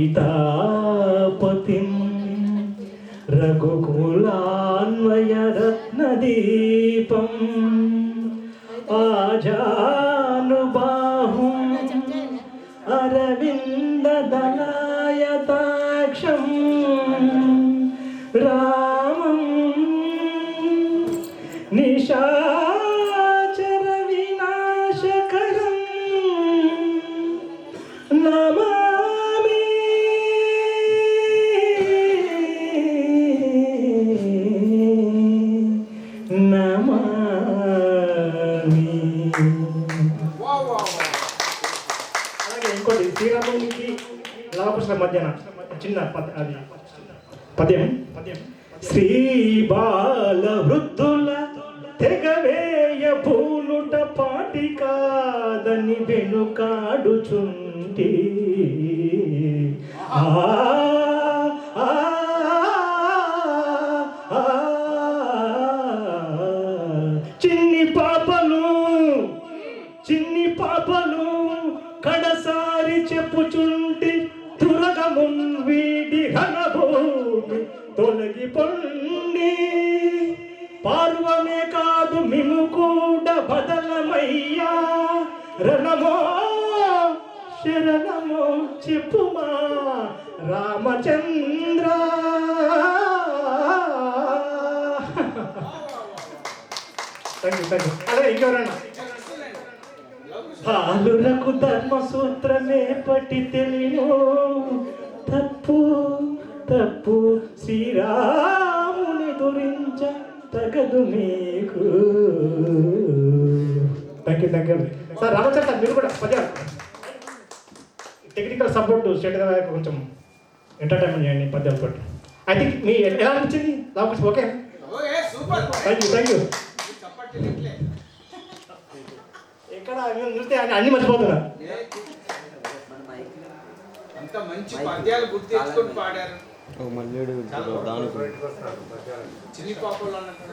సీతాపతిం రఘుకులాన్వయరత్నదీపం ఆజానుబాహుం అరవిందదలాయతాక్షం రామం నిశాచర వినాశకరం నమామి నమామి. అలాగే ఇంకోటి శ్రీరామునికి లవకుశల మధ్యన చిన్న పద్యం శ్రీ బాల వృద్ధుల తెగవేయ పూలుట పాటి కాదని వెనుకాడుచుంటి చిన్ని పాపలు కడసారి చెప్పుచుంటి తురగమున్ వీడి ఘనభూమి తొలగి పొండి పార్వమే కాదు మిము కూడా బదలమయ్యా రణమో శరణమో చెప్పుమా రామచంద్ర. అదే ఇంకెవరన్నా బాలులకు ధర్మసూత్రమే పట్టి తెలియను తప్పు తప్పు శ్రీరాముని దురించ తగదు మీకు. Thank you sir. రామచంద్ర మీరు కూడా పద్యాలు టెక్నికల్ సపోర్ట్ స్టేట్ కొంచెం ఎంటర్టైన్మెంట్ చేయండి పద్యాలు పట్టు. ఐ థింక్ మీ ఎలా అనిపించింది రామకృష్ణ? Okay, thank you. ఎక్కడ చూస్తే అన్ని మర్చిపోతున్నా. అంత మంచి పద్యాలు గుర్తు తెచ్చుకొని పాడారు. చిన్ని పాపలు అన్నట్టు